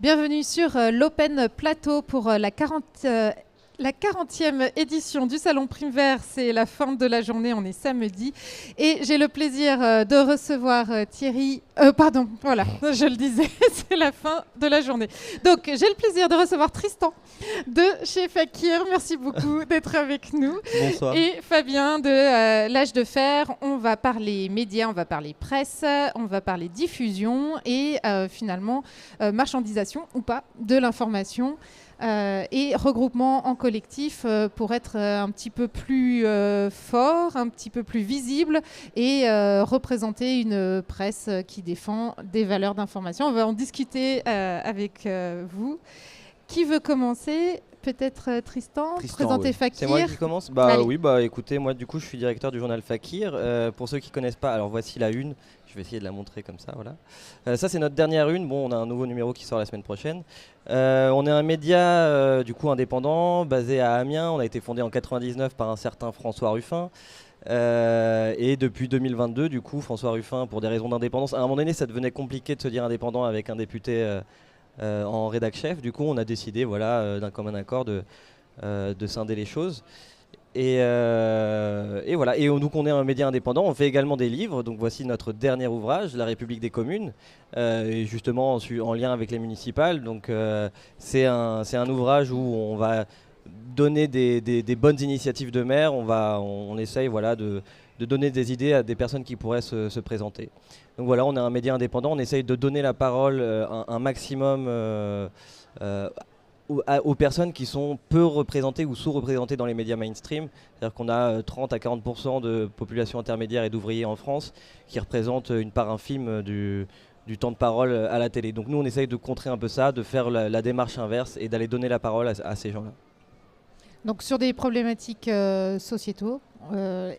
Bienvenue sur l'Open Plateau pour la 40e édition du Salon Prime Vert. C'est la fin de la journée, on est samedi. Et j'ai le plaisir de recevoir Thierry... pardon, voilà, je le disais, c'est la fin de la journée. Donc j'ai le plaisir de recevoir Tristan de chez Fakir. Merci beaucoup d'être avec nous. Bonsoir. Et Fabien de l'Âge de Fer. On va parler médias, on va parler presse, on va parler diffusion et finalement marchandisation ou pas de l'information. Et regroupement en collectif pour être un petit peu plus fort, un petit peu plus visible et représenter une presse qui défend des valeurs d'information. On va en discuter avec vous. Qui veut commencer ? Peut-être Tristan, présenter oui. Fakir. C'est moi qui commence. Oui, écoutez, moi du coup je suis directeur du journal Fakir. Pour ceux qui connaissent pas, alors voici la une. Je vais essayer de la montrer comme ça, voilà. Ça c'est notre dernière une. Bon, on a un nouveau numéro qui sort la semaine prochaine. On est un média du coup indépendant, basé à Amiens. On a été fondé en 99 par un certain François Ruffin. Et depuis 2022, du coup, François Ruffin, pour des raisons d'indépendance, à un moment donné, ça devenait compliqué de se dire indépendant avec un député en rédac chef. Du coup, on a décidé, d'un commun accord de scinder les choses. Et voilà. Et donc, on est un média indépendant. On fait également des livres. Donc, voici notre dernier ouvrage, La République des communes, et justement en lien avec les municipales. Donc, c'est un ouvrage où on va donner des bonnes initiatives de maires. On essaye, de donner des idées à des personnes qui pourraient se présenter. Donc voilà, on est un média indépendant, on essaye de donner la parole un maximum aux personnes qui sont peu représentées ou sous-représentées dans les médias mainstream. C'est-à-dire qu'on a 30 à 40% de population intermédiaire et d'ouvriers en France qui représentent une part infime du temps de parole à la télé. Donc nous, on essaye de contrer un peu ça, de faire la démarche inverse et d'aller donner la parole à ces gens-là. Donc sur des problématiques sociétaux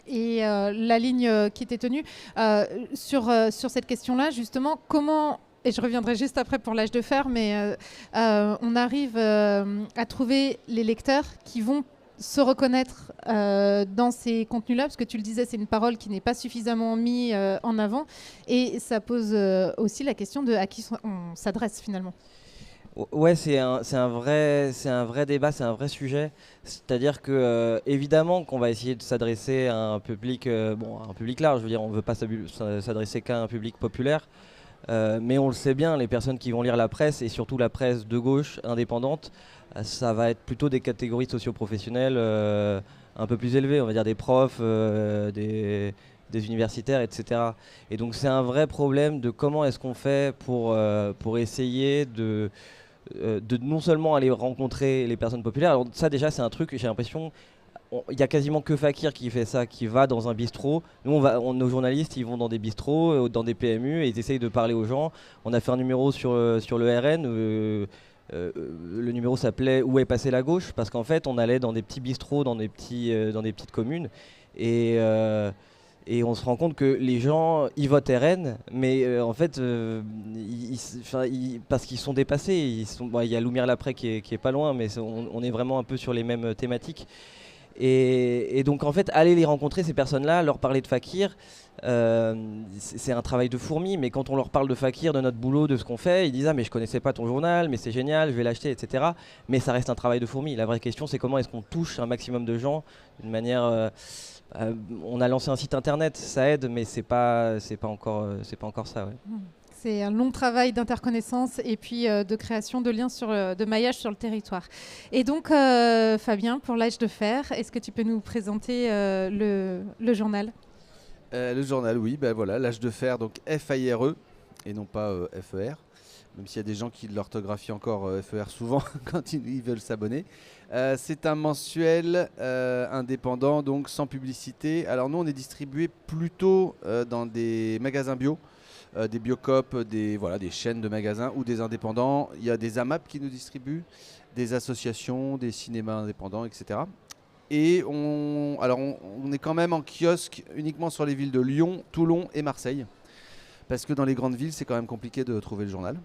et la ligne qui était tenue sur cette question-là, justement, comment, et je reviendrai juste après pour l'Âge de Fer, mais on arrive à trouver les lecteurs qui vont se reconnaître dans ces contenus-là, parce que tu le disais, c'est une parole qui n'est pas suffisamment mise en avant, et ça pose aussi la question de à qui on s'adresse finalement. Ouais, c'est un vrai débat, c'est un vrai sujet. C'est-à-dire que évidemment qu'on va essayer de s'adresser à un public, un public large. Je veux dire, on ne veut pas s'adresser qu'à un public populaire, mais on le sait bien, les personnes qui vont lire la presse et surtout la presse de gauche indépendante, ça va être plutôt des catégories socio-professionnelles un peu plus élevées. On va dire des profs, des universitaires, etc. Et donc c'est un vrai problème de comment est-ce qu'on fait pour essayer de non seulement aller rencontrer les personnes populaires. Alors ça déjà c'est un truc, j'ai l'impression, il y a quasiment que Fakir qui fait ça, qui va dans un bistrot. Nous nos journalistes ils vont dans des bistrots, dans des PMU et ils essayent de parler aux gens. On a fait un numéro sur le RN, le numéro s'appelait Où est passée la gauche, parce qu'en fait on allait dans des petits bistrots, dans des petites communes et on se rend compte que les gens, ils votent RN, mais en fait, parce qu'ils sont dépassés. Il y a Loumière-Laprès qui est pas loin, mais on est vraiment un peu sur les mêmes thématiques. Et donc, en fait, aller les rencontrer, ces personnes-là, leur parler de Fakir, c'est un travail de fourmi. Mais quand on leur parle de Fakir, de notre boulot, de ce qu'on fait, ils disent « Ah, mais je connaissais pas ton journal, mais c'est génial, je vais l'acheter, etc. » Mais ça reste un travail de fourmi. La vraie question, c'est comment est-ce qu'on touche un maximum de gens d'une manière... on a lancé un site internet, ça aide, mais c'est pas encore ça. Ouais. C'est un long travail d'interconnaissance et puis de création de liens de maillage sur le territoire. Et donc, Fabien, pour l'Âge de Fer, est-ce que tu peux nous présenter le journal ? Le journal, oui, l'Âge de Fer, donc F-A-I-R-E et non pas F-E-R. Même s'il y a des gens qui l'orthographient encore FER souvent quand ils veulent s'abonner. C'est un mensuel indépendant, donc sans publicité. Alors nous, on est distribué plutôt dans des magasins bio, des Biocoop, des chaînes de magasins ou des indépendants. Il y a des AMAP qui nous distribuent, des associations, des cinémas indépendants, etc. Et on est quand même en kiosque uniquement sur les villes de Lyon, Toulon et Marseille. Parce que dans les grandes villes, c'est quand même compliqué de trouver le journal.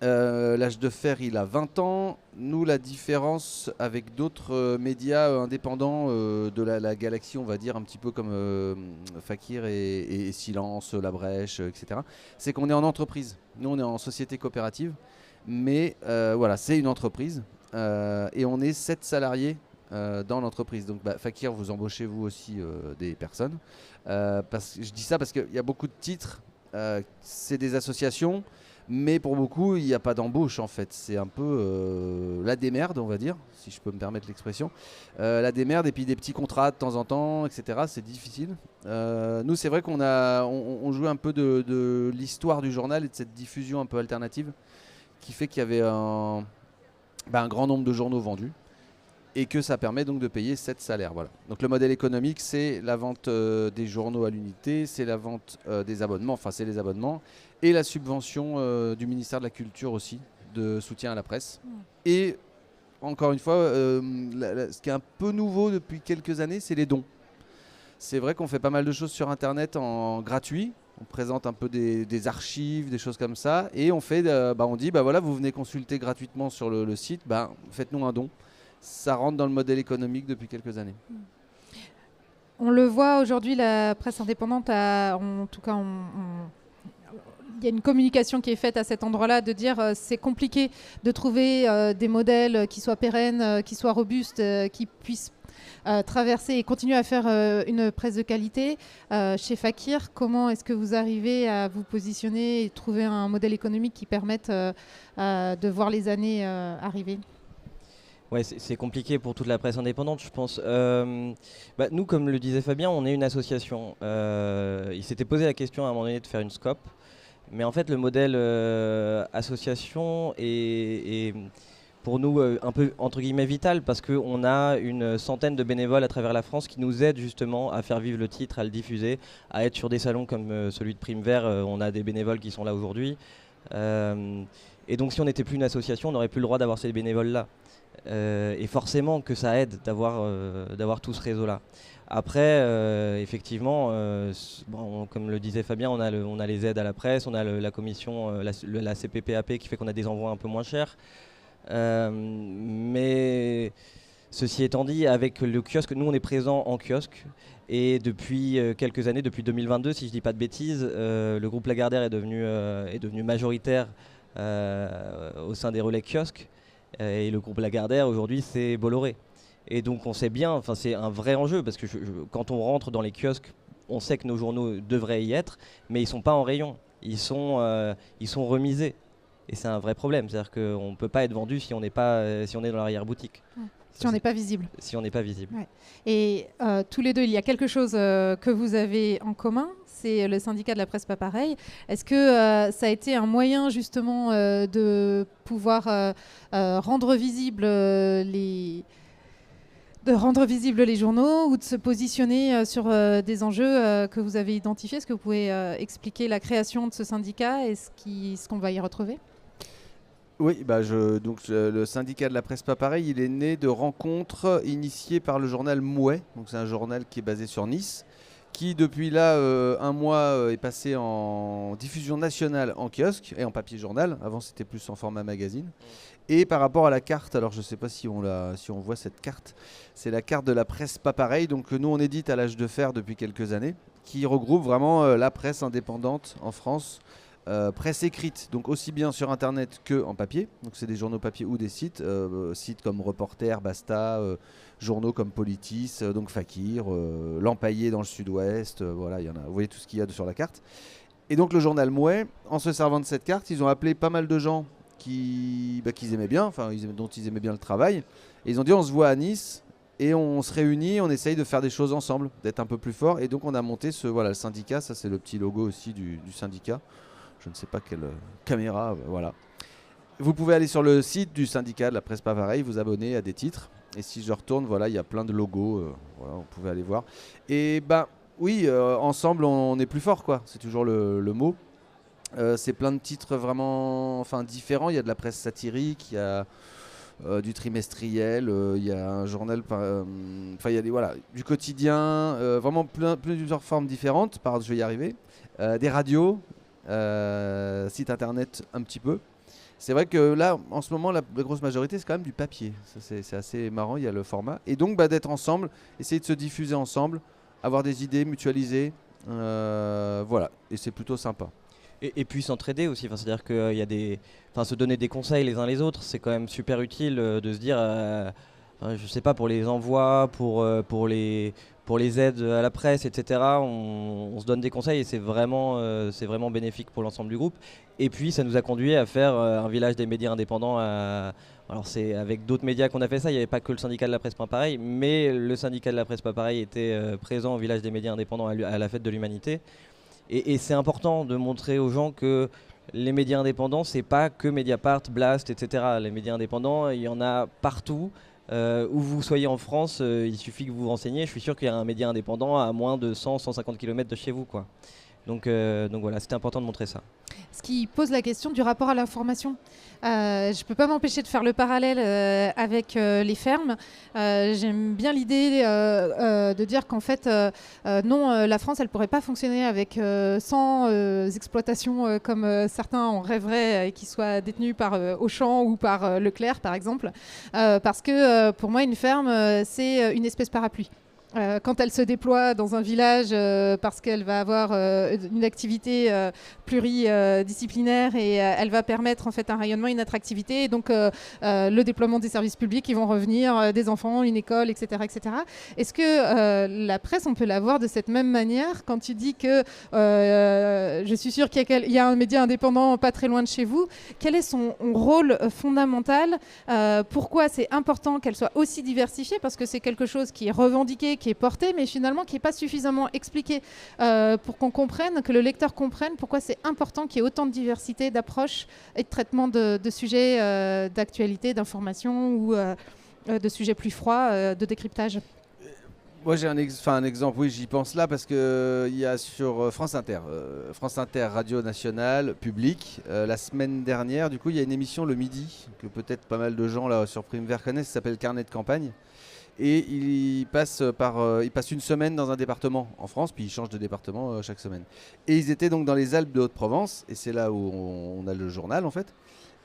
L'Âge de Fer, il a 20 ans. Nous, la différence avec d'autres médias indépendants de la galaxie, on va dire, un petit peu comme Fakir et Silence, La Brèche, etc., c'est qu'on est en entreprise. Nous, on est en société coopérative. Mais voilà, c'est une entreprise et on est 7 salariés dans l'entreprise. Donc Fakir, vous embauchez vous aussi des personnes. Je dis ça parce qu'il y a beaucoup de titres, c'est des associations, mais pour beaucoup, il n'y a pas d'embauche en fait. C'est un peu la démerde, on va dire, si je peux me permettre l'expression. La démerde et puis des petits contrats de temps en temps, etc. C'est difficile. Nous, c'est vrai on joue un peu de l'histoire du journal et de cette diffusion un peu alternative qui fait qu'il y avait un grand nombre de journaux vendus et que ça permet donc de payer 7 salaires. Voilà. Donc le modèle économique, c'est la vente des journaux à l'unité, c'est la vente des abonnements, enfin c'est les abonnements, et la subvention du ministère de la Culture aussi, de soutien à la presse. Et encore une fois, ce qui est un peu nouveau depuis quelques années, c'est les dons. C'est vrai qu'on fait pas mal de choses sur Internet en gratuit. On présente un peu des archives, des choses comme ça, et on fait, on dit, voilà, vous venez consulter gratuitement sur le site, faites-nous un don. Ça rentre dans le modèle économique depuis quelques années. On le voit aujourd'hui, la presse indépendante, en tout cas, il y a une communication qui est faite à cet endroit-là de dire c'est compliqué de trouver des modèles qui soient pérennes, qui soient robustes, qui puissent traverser et continuer à faire une presse de qualité. Chez Fakir, comment est-ce que vous arrivez à vous positionner et trouver un modèle économique qui permette de voir les années arriver ? Ouais, c'est compliqué pour toute la presse indépendante, je pense. Nous, comme le disait Fabien, on est une association. Il s'était posé la question à un moment donné de faire une SCOP. Mais en fait, le modèle association est pour nous un peu entre guillemets vital parce qu'on a une centaine de bénévoles à travers la France qui nous aident justement à faire vivre le titre, à le diffuser, à être sur des salons comme celui de Prime Vert. On a des bénévoles qui sont là aujourd'hui. Et donc si on n'était plus une association, on n'aurait plus le droit d'avoir ces bénévoles-là. Et forcément que ça aide d'avoir tout ce réseau-là. Après, effectivement, comme le disait Fabien, on a les aides à la presse, on a la commission, la CPPAP qui fait qu'on a des envois un peu moins chers. Mais ceci étant dit, avec le kiosque, nous on est présent en kiosque. Et depuis quelques années, depuis 2022, si je ne dis pas de bêtises, le groupe Lagardère est devenu majoritaire au sein des relais kiosques. Et le groupe Lagardère aujourd'hui c'est Bolloré. Et donc on sait bien, c'est un vrai enjeu parce que quand on rentre dans les kiosques, on sait que nos journaux devraient y être, mais ils sont pas en rayon, ils sont remisés. Et c'est un vrai problème, c'est-à-dire qu'on ne peut pas être vendu si on est dans l'arrière-boutique. Si on n'est pas visible. Si on n'est pas visible. Ouais. Et tous les deux, il y a quelque chose que vous avez en commun, c'est le syndicat de la presse pas pareil. Est-ce que ça a été un moyen justement de pouvoir rendre visibles les journaux ou de se positionner sur des enjeux que vous avez identifiés? Est-ce que vous pouvez expliquer la création de ce syndicat et ce qu'on va y retrouver? Oui, le syndicat de la presse pas pareil, il est né de rencontres initiées par le journal Mouais. Donc c'est un journal qui est basé sur Nice, qui depuis là un mois est passé en diffusion nationale en kiosque et en papier journal. Avant c'était plus en format magazine. Et par rapport à la carte, alors je ne sais pas si on voit cette carte, c'est la carte de la presse pas pareil. Donc nous on édite à l'âge de fer depuis quelques années, qui regroupe vraiment la presse indépendante en France. Presse écrite, donc aussi bien sur internet que en papier, donc c'est des journaux papier ou des sites, sites comme Reporter, Basta, journaux comme Politis, donc Fakir, L'Empaillé dans le Sud-Ouest, voilà, il y en a, vous voyez tout ce qu'il y a sur la carte. Et donc le journal Mouais, en se servant de cette carte, ils ont appelé pas mal de gens qu'ils aimaient bien, dont ils aimaient bien le travail, et ils ont dit on se voit à Nice et on se réunit, on essaye de faire des choses ensemble, d'être un peu plus fort, et donc on a monté le syndicat, ça c'est le petit logo aussi du syndicat. Je ne sais pas quelle caméra, voilà. Vous pouvez aller sur le site du syndicat de la presse pas pareil, vous abonner à des titres. Et si je retourne, voilà, il y a plein de logos, voilà, vous pouvez aller voir. Et oui, ensemble on est plus fort, quoi. C'est toujours le mot. C'est plein de titres vraiment, différents. Il y a de la presse satirique, il y a du trimestriel, il y a un journal, il y a du quotidien, vraiment plusieurs formes différentes. Je vais y arriver. Des radios. Site internet un petit peu. C'est vrai que là en ce moment la grosse majorité c'est quand même du papier, c'est assez marrant, il y a le format et donc d'être ensemble, essayer de se diffuser ensemble, avoir des idées mutualisées, voilà, et c'est plutôt sympa. Et puis s'entraider aussi, c'est-à-dire qu'il y a se donner des conseils les uns les autres, c'est quand même super utile de se dire, je sais pas, pour les envois, pour les aides à la presse, etc. On se donne des conseils et c'est vraiment bénéfique pour l'ensemble du groupe. Et puis ça nous a conduit à faire un village des médias indépendants. Alors c'est avec d'autres médias qu'on a fait ça, il n'y avait pas que le syndicat de la presse pas pareil, mais le syndicat de la presse pas pareil était présent au village des médias indépendants à la fête de l'humanité. Et c'est important de montrer aux gens que les médias indépendants, c'est pas que Mediapart, Blast, etc. Les médias indépendants, il y en a partout. Où vous soyez en France, il suffit que vous vous renseigniez. Je suis sûr qu'il y a un média indépendant à moins de 100-150 km de chez vous, quoi. Donc voilà, c'était important de montrer ça. Ce qui pose la question du rapport à l'information. Je ne peux pas m'empêcher de faire le parallèle avec les fermes. J'aime bien l'idée de dire qu'en fait, non, la France, elle ne pourrait pas fonctionner avec 100 exploitations comme certains en rêveraient et qui soient détenues par Auchan ou par Leclerc, par exemple. Parce que pour moi, une ferme, c'est une espèce parapluie. Quand elle se déploie dans un village parce qu'elle va avoir une activité pluridisciplinaire et elle va permettre en fait un rayonnement, une attractivité et donc le déploiement des services publics qui vont revenir, des enfants, une école, etc. etc. Est-ce que la presse, on peut la voir de cette même manière quand tu dis que je suis sûre qu'il y a un média indépendant pas très loin de chez vous, quel est son rôle fondamental, pourquoi c'est important qu'elle soit aussi diversifiée, parce que c'est quelque chose qui est revendiqué, qui est porté, mais finalement qui n'est pas suffisamment expliqué pour qu'on comprenne, que le lecteur comprenne pourquoi c'est important qu'il y ait autant de diversité d'approches et de traitement de sujets d'actualité, d'information ou de sujets plus froids, de décryptage. Moi j'ai un exemple, oui j'y pense là parce que il y a sur France Inter Radio Nationale Public, la semaine dernière, du coup il y a une émission le midi que peut-être pas mal de gens là sur Prime Vert connaissent, ça s'appelle Carnet de campagne. Et il passe une semaine dans un département en France, puis il change de département chaque semaine. Et ils étaient donc dans les Alpes de Haute-Provence, et c'est là où on a le journal en fait.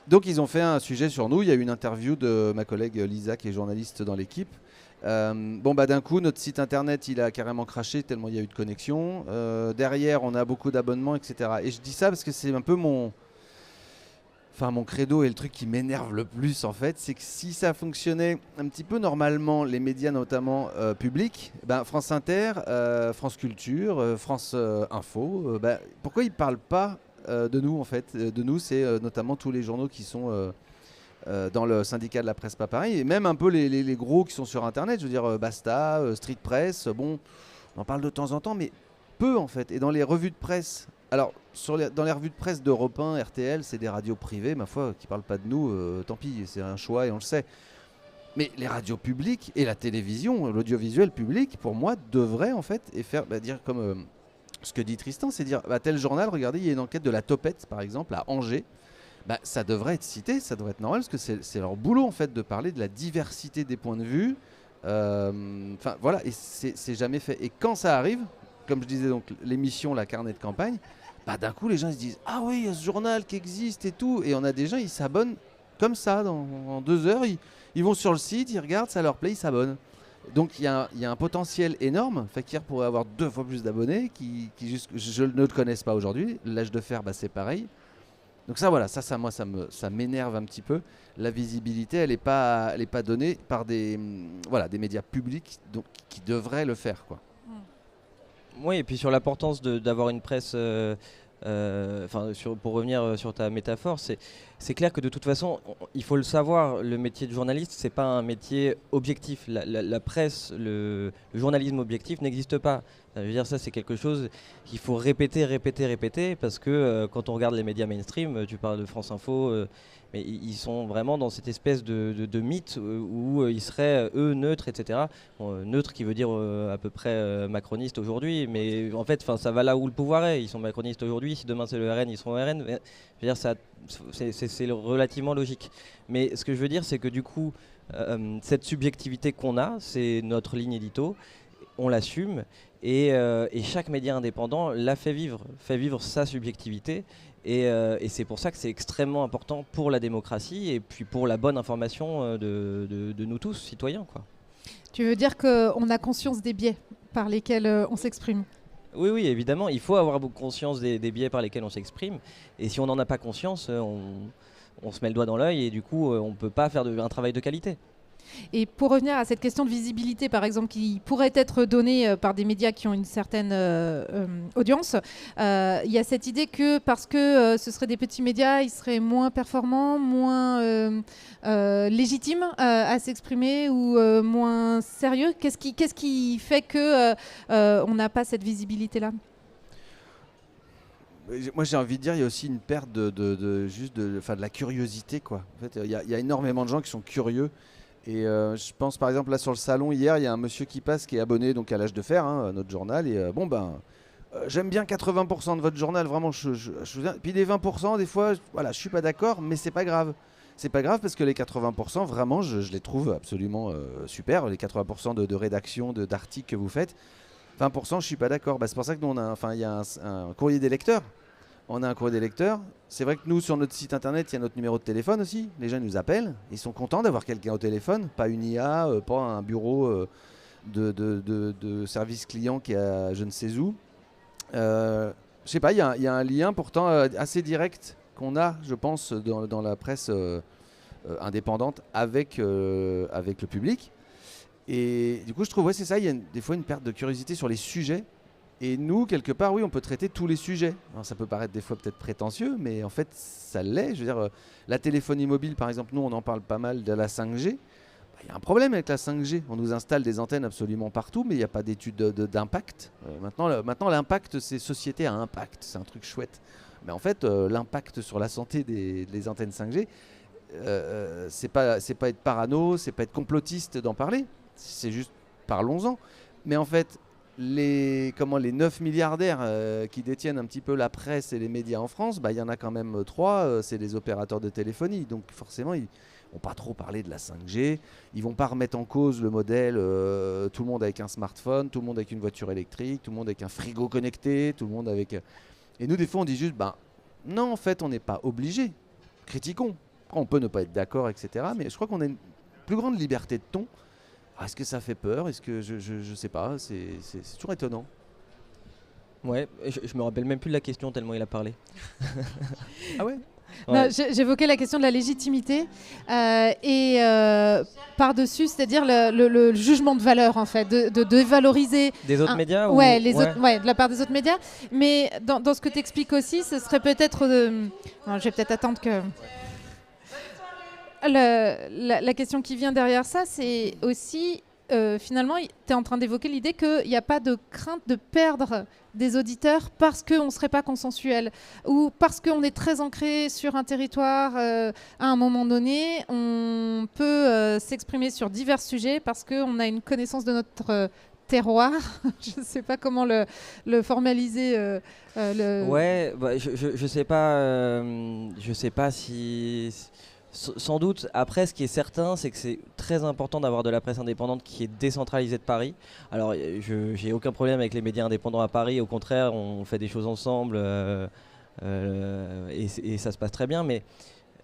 Donc ils ont fait un sujet sur nous, il y a eu une interview de ma collègue Lisa qui est journaliste dans l'équipe. D'un coup notre site internet il a carrément craché tellement il y a eu de connexion. Derrière on a beaucoup d'abonnements, etc. Et je dis ça parce que c'est un peu mon credo et le truc qui m'énerve le plus en fait, c'est que si ça fonctionnait un petit peu normalement, les médias notamment publics, France Inter, France Culture, France Info, pourquoi ils parlent pas de nous en fait? De nous, c'est notamment tous les journaux qui sont dans le syndicat de la presse pas pareil, et même un peu les gros qui sont sur internet, je veux dire Basta, Street Press, bon, on en parle de temps en temps, mais peu en fait. Et dans les revues de presse, alors dans les revues de presse d'Europe 1, RTL, c'est des radios privées, ma foi, qui parlent pas de nous, tant pis, c'est un choix et on le sait. Mais les radios publiques et la télévision, l'audiovisuel public, pour moi, devraient en fait dire comme ce que dit Tristan, c'est dire tel journal, regardez, il y a une enquête de la Topette, par exemple, à Angers. Ça devrait être cité, ça devrait être normal, parce que c'est leur boulot en fait de parler de la diversité des points de vue. Voilà, et c'est jamais fait. Et quand ça arrive, comme je disais, donc l'émission, la Carnet de campagne, d'un coup les gens ils se disent ah oui, il y a ce journal qui existe et tout, et on a des gens, ils s'abonnent comme ça, en 2 heures, ils vont sur le site, ils regardent, ça leur plaît, ils s'abonnent. Donc il y a un potentiel énorme. Fakir pourrait avoir 2 fois plus d'abonnés qui je ne le connaisse pas aujourd'hui. L'âge de fer, c'est pareil. Donc ça voilà, moi ça m'énerve un petit peu. La visibilité, elle n'est pas donnée par des médias publics donc, qui devraient le faire, quoi. Oui, et puis sur l'importance d'avoir une presse, pour revenir sur ta métaphore, c'est clair que de toute façon, il faut le savoir, le métier de journaliste, c'est pas un métier objectif. La presse, le journalisme objectif n'existe pas. Je veux dire, ça c'est quelque chose qu'il faut répéter, parce que quand on regarde les médias mainstream, tu parles de France Info, mais ils sont vraiment dans cette espèce de mythe où ils seraient, eux, neutres, etc. Neutre qui veut dire à peu près macroniste aujourd'hui, mais en fait, ça va là où le pouvoir est. Ils sont macronistes aujourd'hui, si demain c'est le RN, ils seront RN. Je veux dire, c'est relativement logique. Mais ce que je veux dire, c'est que du coup, cette subjectivité qu'on a, c'est notre ligne édito, on l'assume, et chaque média indépendant la fait vivre sa subjectivité. Et c'est pour ça que c'est extrêmement important pour la démocratie et puis pour la bonne information de nous tous, citoyens, quoi. Tu veux dire qu'on a conscience des biais par lesquels on s'exprime? Oui, oui, évidemment, il faut avoir conscience des biais par lesquels on s'exprime. Et si on n'en a pas conscience, on se met le doigt dans l'œil et du coup, on ne peut pas faire un travail de qualité. Et pour revenir à cette question de visibilité, par exemple, qui pourrait être donnée par des médias qui ont une certaine audience, il y a cette idée que parce que ce seraient des petits médias, ils seraient moins performants, moins légitimes à s'exprimer ou moins sérieux. Qu'est-ce qui fait que on n'a pas cette visibilité-là ? Moi j'ai envie de dire il y a aussi une perte de la curiosité quoi. En fait, il y a énormément de gens qui sont curieux. Et je pense par exemple là sur le salon hier, il y a un monsieur qui passe qui est abonné donc à l'Âge de Fer, à notre journal. Et j'aime bien 80% de votre journal, vraiment. Puis les 20%, des fois, voilà, je suis pas d'accord, mais c'est pas grave. C'est pas grave parce que les 80%, vraiment, je les trouve absolument super. Les 80% de rédaction, d'articles que vous faites. 20%, je suis pas d'accord. C'est pour ça que nous, il y a un courrier des lecteurs. On a un courrier des lecteurs. C'est vrai que nous, sur notre site internet, il y a notre numéro de téléphone aussi. Les gens nous appellent. Ils sont contents d'avoir quelqu'un au téléphone. Pas une IA, pas un bureau de service client qui est à je ne sais où. Je sais pas, il y a un lien pourtant assez direct qu'on a, je pense, dans la presse indépendante avec le public. Et du coup, je trouve, ouais, c'est ça, il y a des fois une perte de curiosité sur les sujets. Et nous, quelque part, oui, on peut traiter tous les sujets. Alors, ça peut paraître des fois peut-être prétentieux, mais en fait, ça l'est. Je veux dire, la téléphonie mobile, par exemple, nous, on en parle pas mal de la 5G. Il y a un problème avec la 5G. On nous installe des antennes absolument partout, mais il n'y a pas d'étude d'impact. Maintenant, l'impact, c'est société à impact. C'est un truc chouette. Mais en fait, l'impact sur la santé des antennes 5G, c'est pas être parano, c'est pas être complotiste d'en parler. C'est juste, parlons-en. Mais en fait, les 9 milliardaires qui détiennent un petit peu la presse et les médias en France, il y en a quand même 3, c'est les opérateurs de téléphonie. Donc forcément, ils vont pas trop parler de la 5G. Ils vont pas remettre en cause le modèle tout le monde avec un smartphone, tout le monde avec une voiture électrique, tout le monde avec un frigo connecté, tout le monde avec... Et nous, des fois, on dit juste, non, en fait, on n'est pas obligé. Critiquons. On peut ne pas être d'accord, etc. Mais je crois qu'on a une plus grande liberté de ton. Est-ce que ça fait peur? Est-ce que je sais pas, c'est toujours étonnant. Ouais, je me rappelle même plus de la question tellement il a parlé. Ah ouais? Non, j'évoquais la question de la légitimité et par-dessus, c'est-à-dire le jugement de valeur en fait, de dévaloriser des autres médias ouais, de la part des autres médias. Mais dans ce que tu expliques aussi, ce serait peut-être... je vais peut-être attendre que... La question qui vient derrière ça, c'est aussi, finalement, tu es en train d'évoquer l'idée qu'il n'y a pas de crainte de perdre des auditeurs parce qu'on ne serait pas consensuel ou parce qu'on est très ancré sur un territoire à un moment donné. On peut s'exprimer sur divers sujets parce qu'on a une connaissance de notre terroir. Je ne sais pas comment le formaliser. Ouais, je sais pas. Je sais pas si... Sans doute. Après, ce qui est certain, c'est que c'est très important d'avoir de la presse indépendante qui est décentralisée de Paris. Alors, j'ai aucun problème avec les médias indépendants à Paris. Au contraire, on fait des choses ensemble et ça se passe très bien. Mais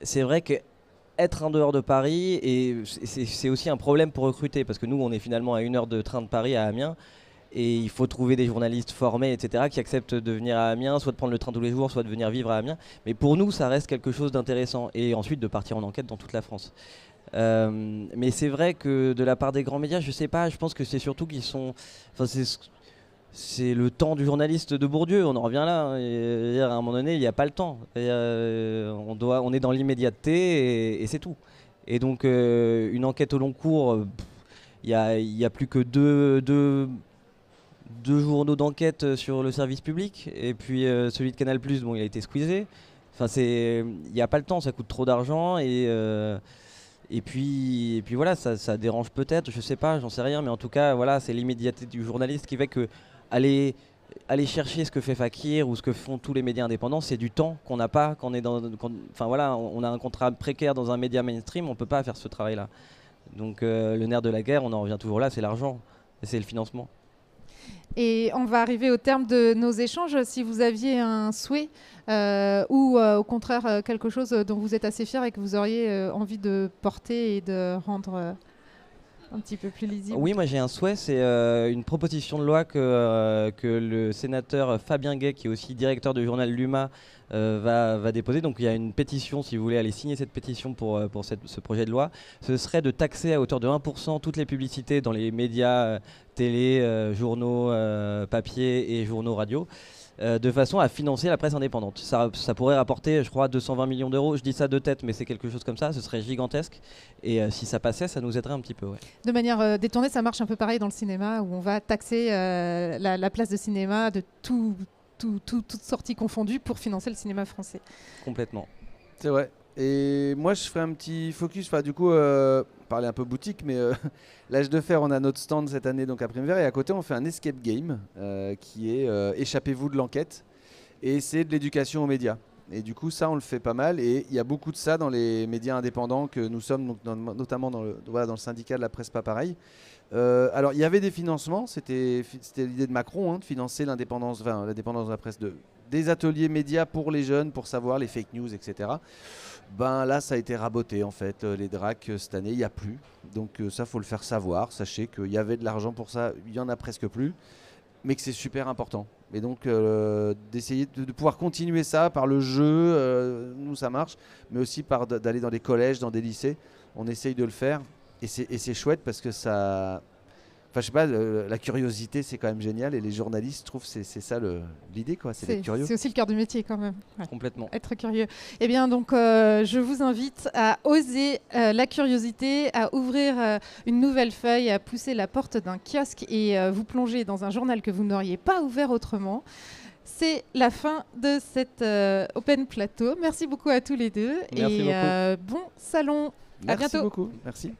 c'est vrai qu'être en dehors de Paris, c'est aussi un problème pour recruter. Parce que nous, on est finalement à 1 heure de train de Paris à Amiens. Et il faut trouver des journalistes formés, etc., qui acceptent de venir à Amiens, soit de prendre le train tous les jours, soit de venir vivre à Amiens. Mais pour nous, ça reste quelque chose d'intéressant. Et ensuite, de partir en enquête dans toute la France. Mais c'est vrai que de la part des grands médias, je sais pas, je pense que c'est surtout qu'ils sont... Enfin, c'est le temps du journaliste de Bourdieu, on en revient là. Hein. Et à un moment donné, il n'y a pas le temps. On est dans l'immédiateté et c'est tout. Et donc, une enquête au long cours, il y a plus que deux journaux d'enquête sur le service public et puis celui de Canal+, bon, il a été squeezé. Enfin, il n'y a pas le temps, ça coûte trop d'argent et puis voilà, ça dérange peut-être, je sais pas, j'en sais rien, mais en tout cas, voilà, c'est l'immédiateté du journaliste qui fait que aller chercher ce que fait Fakir ou ce que font tous les médias indépendants, c'est du temps qu'on n'a pas quand on est enfin voilà, on a un contrat précaire dans un média mainstream, on peut pas faire ce travail-là. Donc le nerf de la guerre, on en revient toujours là, c'est l'argent et c'est le financement. Et on va arriver au terme de nos échanges. Si vous aviez un souhait ou au contraire quelque chose dont vous êtes assez fier et que vous auriez envie de porter et de rendre un petit peu plus lisible. Oui, moi j'ai un souhait, c'est une proposition de loi que le sénateur Fabien Gay, qui est aussi directeur du journal L'Huma, va déposer. Donc il y a une pétition, si vous voulez aller signer cette pétition pour ce projet de loi. Ce serait de taxer à hauteur de 1% toutes les publicités dans les médias, télé, journaux, papier et journaux radio. De façon à financer la presse indépendante. Ça pourrait rapporter, je crois, 220 millions d'euros. Je dis ça de tête, mais c'est quelque chose comme ça. Ce serait gigantesque. Et si ça passait, ça nous aiderait un petit peu. Ouais. De manière détournée, ça marche un peu pareil dans le cinéma, où on va taxer la place de cinéma de toutes sorties confondues pour financer le cinéma français. Complètement. C'est vrai. Et moi, je ferai un petit focus. Enfin, du coup, parler un peu boutique, mais l'âge de fer, on a notre stand cette année donc à Primevère, et à côté, on fait un escape game qui est échappez-vous de l'enquête, et c'est de l'éducation aux médias. Et du coup, ça, on le fait pas mal, et il y a beaucoup de ça dans les médias indépendants que nous sommes, donc notamment dans le syndicat de la presse pas pareil. Alors, il y avait des financements. C'était l'idée de Macron de financer l'indépendance de la presse, des ateliers médias pour les jeunes, pour savoir les fake news, etc. Ben là, ça a été raboté en fait. Les DRAC cette année, il n'y a plus. Donc ça, faut le faire savoir. Sachez qu'il y avait de l'argent pour ça, il y en a presque plus, mais que c'est super important. Et donc d'essayer de pouvoir continuer ça par le jeu, nous ça marche, mais aussi par d'aller dans des collèges, dans des lycées. On essaye de le faire, et c'est chouette parce que ça. Enfin, je sais pas, la curiosité, c'est quand même génial, et les journalistes, je trouve, c'est ça l'idée, quoi, c'est d'être curieux. C'est aussi le cœur du métier, quand même. Ouais. Complètement. Être curieux. Eh bien, donc, je vous invite à oser la curiosité, à ouvrir une nouvelle feuille, à pousser la porte d'un kiosque et vous plonger dans un journal que vous n'auriez pas ouvert autrement. C'est la fin de cet Open Plateau. Merci beaucoup à tous les deux. Merci beaucoup. Bon salon. À bientôt. Merci beaucoup. Merci.